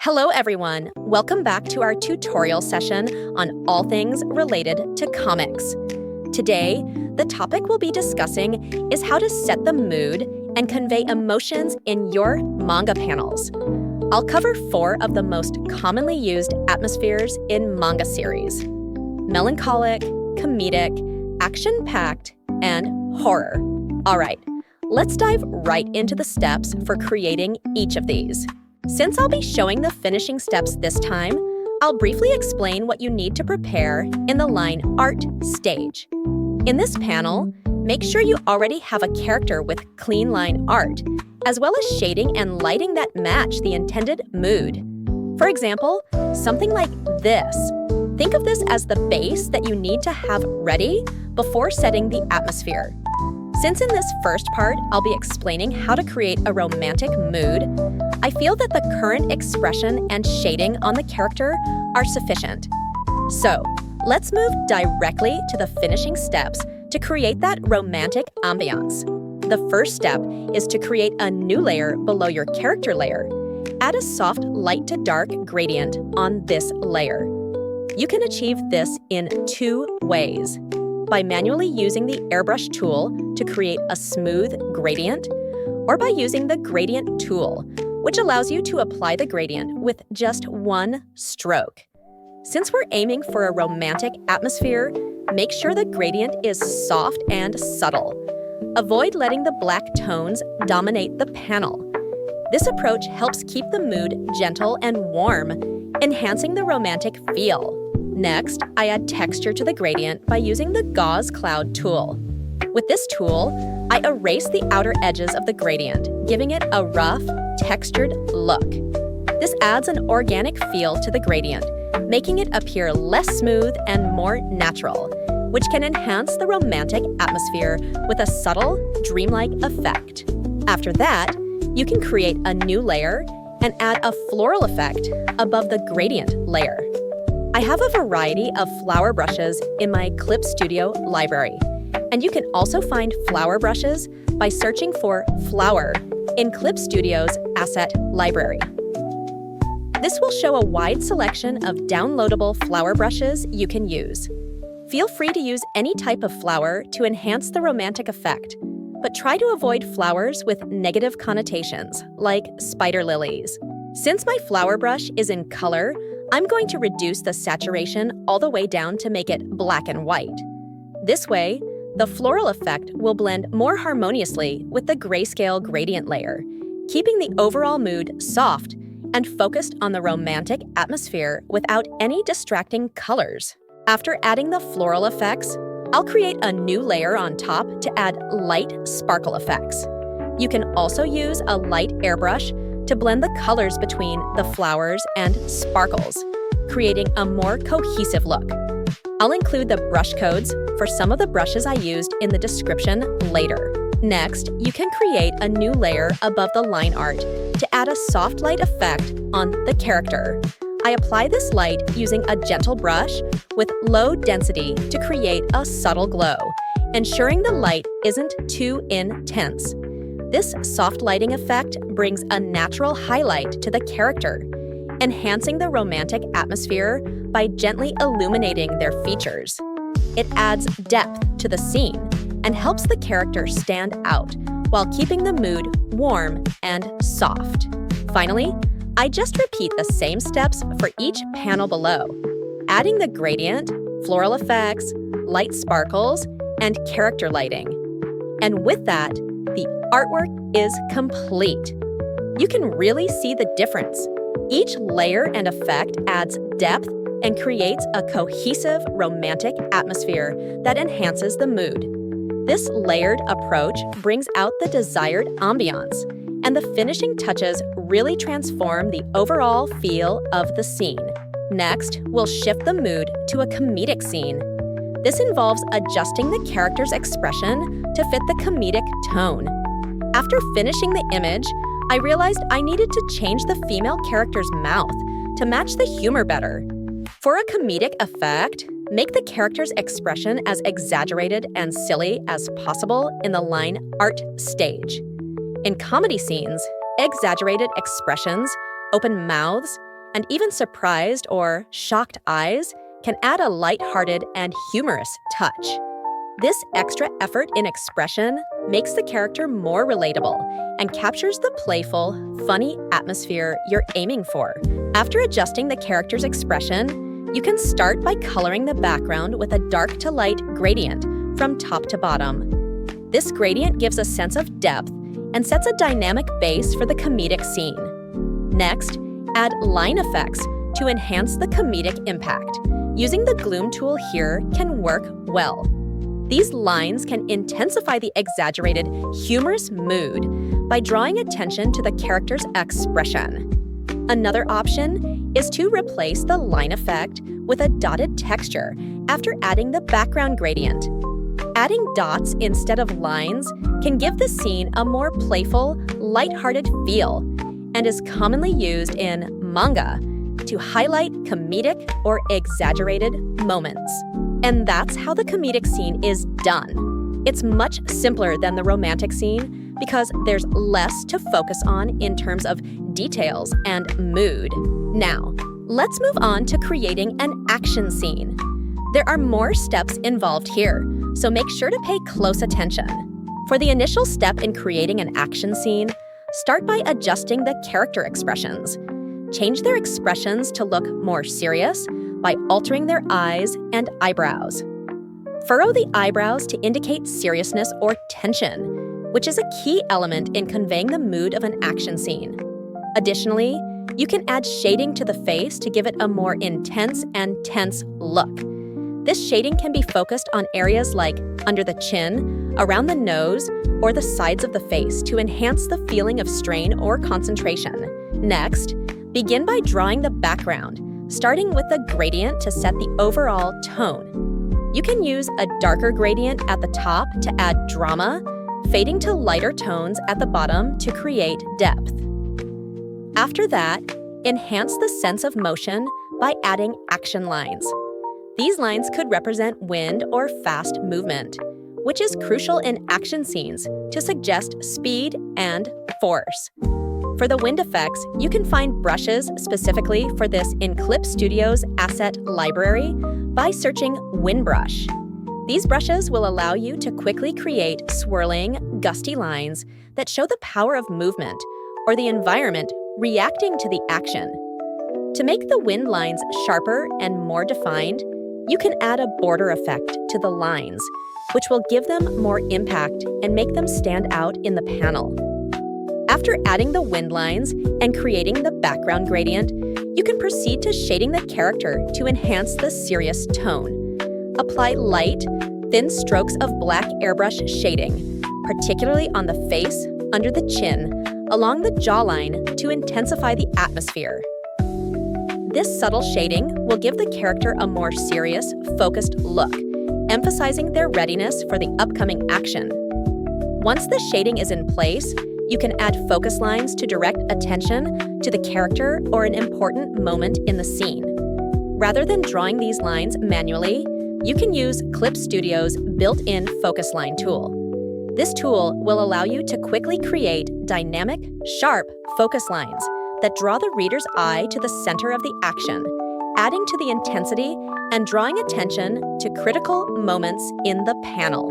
Hello everyone, welcome back to our tutorial session on all things related to comics. Today, the topic we'll be discussing is how to set the mood and convey emotions in your manga panels. I'll cover 4 of the most commonly used atmospheres in manga series: melancholic, comedic, action-packed, and horror. All right, let's dive right into the steps for creating each of these. Since I'll be showing the finishing steps this time, I'll briefly explain what you need to prepare in the line art stage. In this panel, make sure you already have a character with clean line art, as well as shading and lighting that match the intended mood. For example, something like this. Think of this as the base that you need to have ready before setting the atmosphere. Since in this first part, I'll be explaining how to create a romantic mood, I feel that the current expression and shading on the character are sufficient. So, let's move directly to the finishing steps to create that romantic ambiance. The first step is to create a new layer below your character layer. Add a soft light to dark gradient on this layer. You can achieve this in 2 ways: by manually using the airbrush tool to create a smooth gradient, or by using the gradient tool, which allows you to apply the gradient with just 1 stroke. Since we're aiming for a romantic atmosphere, make sure the gradient is soft and subtle. Avoid letting the black tones dominate the panel. This approach helps keep the mood gentle and warm, enhancing the romantic feel. Next, I add texture to the gradient by using the Gauze Cloud tool. With this tool, I erase the outer edges of the gradient, giving it a rough, textured look. This adds an organic feel to the gradient, making it appear less smooth and more natural, which can enhance the romantic atmosphere with a subtle, dreamlike effect. After that, you can create a new layer and add a floral effect above the gradient layer. I have a variety of flower brushes in my Clip Studio library, and you can also find flower brushes by searching for flower in Clip Studio's asset library. This will show a wide selection of downloadable flower brushes you can use. Feel free to use any type of flower to enhance the romantic effect, but try to avoid flowers with negative connotations, like spider lilies. Since my flower brush is in color, I'm going to reduce the saturation all the way down to make it black and white. This way, the floral effect will blend more harmoniously with the grayscale gradient layer, keeping the overall mood soft and focused on the romantic atmosphere without any distracting colors. After adding the floral effects, I'll create a new layer on top to add light sparkle effects. You can also use a light airbrush to blend the colors between the flowers and sparkles, creating a more cohesive look. I'll include the brush codes for some of the brushes I used in the description later. Next, you can create a new layer above the line art to add a soft light effect on the character. I apply this light using a gentle brush with low density to create a subtle glow, ensuring the light isn't too intense. This soft lighting effect brings a natural highlight to the character, enhancing the romantic atmosphere by gently illuminating their features. It adds depth to the scene and helps the character stand out while keeping the mood warm and soft. Finally, I just repeat the same steps for each panel below, adding the gradient, floral effects, light sparkles, and character lighting. And with that, the artwork is complete. You can really see the difference. Each layer and effect adds depth and creates a cohesive, romantic atmosphere that enhances the mood. This layered approach brings out the desired ambiance, and the finishing touches really transform the overall feel of the scene. Next, we'll shift the mood to a comedic scene. This involves adjusting the character's expression to fit the comedic tone. After finishing the image, I realized I needed to change the female character's mouth to match the humor better. For a comedic effect, make the character's expression as exaggerated and silly as possible in the line art stage. In comedy scenes, exaggerated expressions, open mouths, and even surprised or shocked eyes can add a lighthearted and humorous touch. This extra effort in expression makes the character more relatable and captures the playful, funny atmosphere you're aiming for. After adjusting the character's expression, you can start by coloring the background with a dark to light gradient from top to bottom. This gradient gives a sense of depth and sets a dynamic base for the comedic scene. Next, add line effects to enhance the comedic impact. Using the gloom tool here can work well. These lines can intensify the exaggerated, humorous mood by drawing attention to the character's expression. Another option is to replace the line effect with a dotted texture after adding the background gradient. Adding dots instead of lines can give the scene a more playful, lighthearted feel and is commonly used in manga to highlight comedic or exaggerated moments. And that's how the comedic scene is done. It's much simpler than the romantic scene because there's less to focus on in terms of details and mood. Now, let's move on to creating an action scene. There are more steps involved here, so make sure to pay close attention. For the initial step in creating an action scene, start by adjusting the character expressions. Change their expressions to look more serious by altering their eyes and eyebrows. Furrow the eyebrows to indicate seriousness or tension, which is a key element in conveying the mood of an action scene. Additionally, you can add shading to the face to give it a more intense and tense look. This shading can be focused on areas like under the chin, around the nose, or the sides of the face to enhance the feeling of strain or concentration. Next, begin by drawing the background, starting with the gradient to set the overall tone. You can use a darker gradient at the top to add drama, fading to lighter tones at the bottom to create depth. After that, enhance the sense of motion by adding action lines. These lines could represent wind or fast movement, which is crucial in action scenes to suggest speed and force. For the wind effects, you can find brushes specifically for this in Clip Studio's asset library by searching Wind Brush. These brushes will allow you to quickly create swirling, gusty lines that show the power of movement or the environment reacting to the action. To make the wind lines sharper and more defined, you can add a border effect to the lines, which will give them more impact and make them stand out in the panel. After adding the wind lines and creating the background gradient, you can proceed to shading the character to enhance the serious tone. Apply light, thin strokes of black airbrush shading, particularly on the face, under the chin, along the jawline to intensify the atmosphere. This subtle shading will give the character a more serious, focused look, emphasizing their readiness for the upcoming action. Once the shading is in place, you can add focus lines to direct attention to the character or an important moment in the scene. Rather than drawing these lines manually, you can use Clip Studio's built-in focus line tool. This tool will allow you to quickly create dynamic, sharp focus lines that draw the reader's eye to the center of the action, adding to the intensity and drawing attention to critical moments in the panel.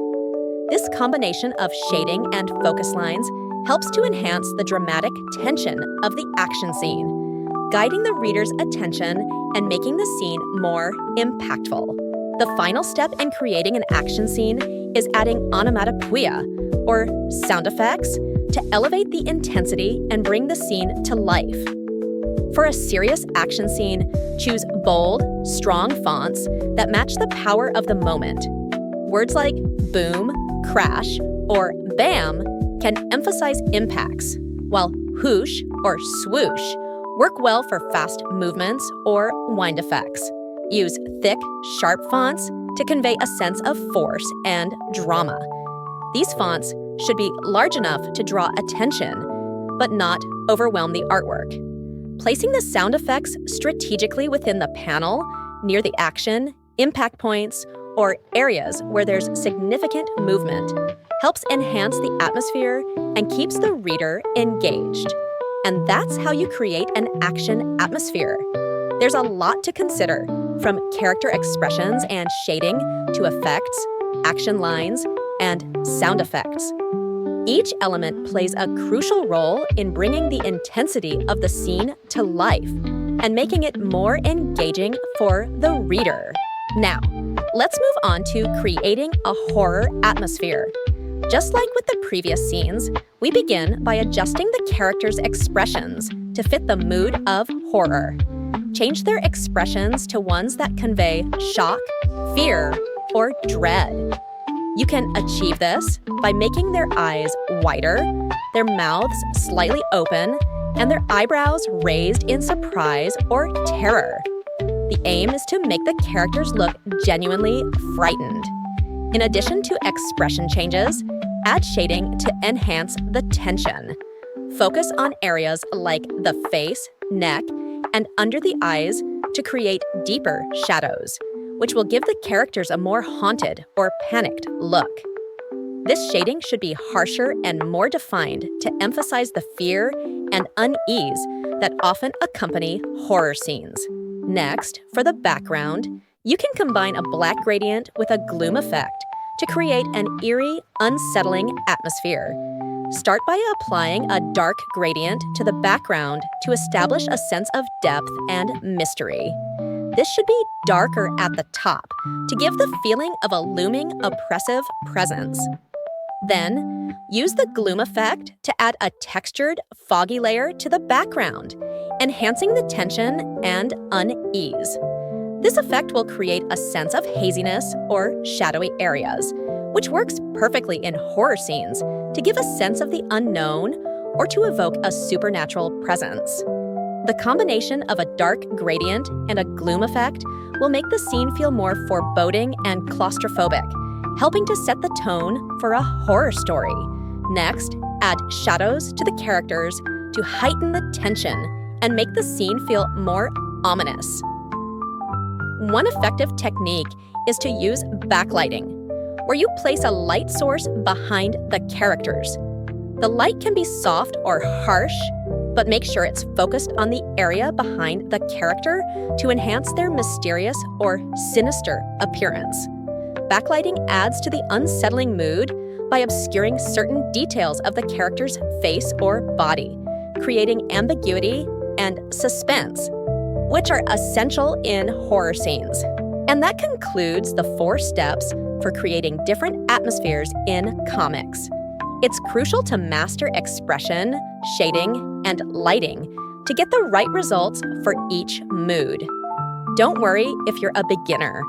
This combination of shading and focus lines helps to enhance the dramatic tension of the action scene, guiding the reader's attention and making the scene more impactful. The final step in creating an action scene is adding onomatopoeia, or sound effects, to elevate the intensity and bring the scene to life. For a serious action scene, choose bold, strong fonts that match the power of the moment. Words like boom, crash, or bam can emphasize impacts, while whoosh or swoosh work well for fast movements or wind effects. Use thick, sharp fonts to convey a sense of force and drama. These fonts should be large enough to draw attention, but not overwhelm the artwork. Placing the sound effects strategically within the panel, near the action, impact points, or areas where there's significant movement helps enhance the atmosphere and keeps the reader engaged. And that's how you create an action atmosphere. There's a lot to consider, from character expressions and shading to effects, action lines, and sound effects. Each element plays a crucial role in bringing the intensity of the scene to life and making it more engaging for the reader. Now, let's move on to creating a horror atmosphere. Just like with the previous scenes, we begin by adjusting the characters' expressions to fit the mood of horror. Change their expressions to ones that convey shock, fear, or dread. You can achieve this by making their eyes wider, their mouths slightly open, and their eyebrows raised in surprise or terror. The aim is to make the characters look genuinely frightened. In addition to expression changes, add shading to enhance the tension. Focus on areas like the face, neck, and under the eyes to create deeper shadows, which will give the characters a more haunted or panicked look. This shading should be harsher and more defined to emphasize the fear and unease that often accompany horror scenes. Next, for the background, you can combine a black gradient with a gloom effect to create an eerie, unsettling atmosphere. Start by applying a dark gradient to the background to establish a sense of depth and mystery. This should be darker at the top to give the feeling of a looming, oppressive presence. Then, use the gloom effect to add a textured, foggy layer to the background, enhancing the tension and unease. This effect will create a sense of haziness or shadowy areas, which works perfectly in horror scenes to give a sense of the unknown or to evoke a supernatural presence. The combination of a dark gradient and a gloom effect will make the scene feel more foreboding and claustrophobic, helping to set the tone for a horror story. Next, add shadows to the characters to heighten the tension and make the scene feel more ominous. One effective technique is to use backlighting, where you place a light source behind the characters. The light can be soft or harsh, but make sure it's focused on the area behind the character to enhance their mysterious or sinister appearance. Backlighting adds to the unsettling mood by obscuring certain details of the character's face or body, creating ambiguity and suspense, which are essential in horror scenes. And that concludes the 4 steps for creating different atmospheres in comics. It's crucial to master expression, shading, and lighting to get the right results for each mood. Don't worry if you're a beginner.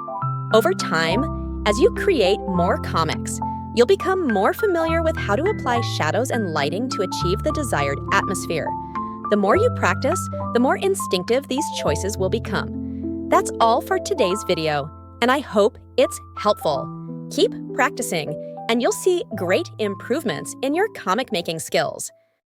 Over time, as you create more comics, you'll become more familiar with how to apply shadows and lighting to achieve the desired atmosphere. The more you practice, the more instinctive these choices will become. That's all for today's video, and I hope it's helpful. Keep practicing, and you'll see great improvements in your comic making skills.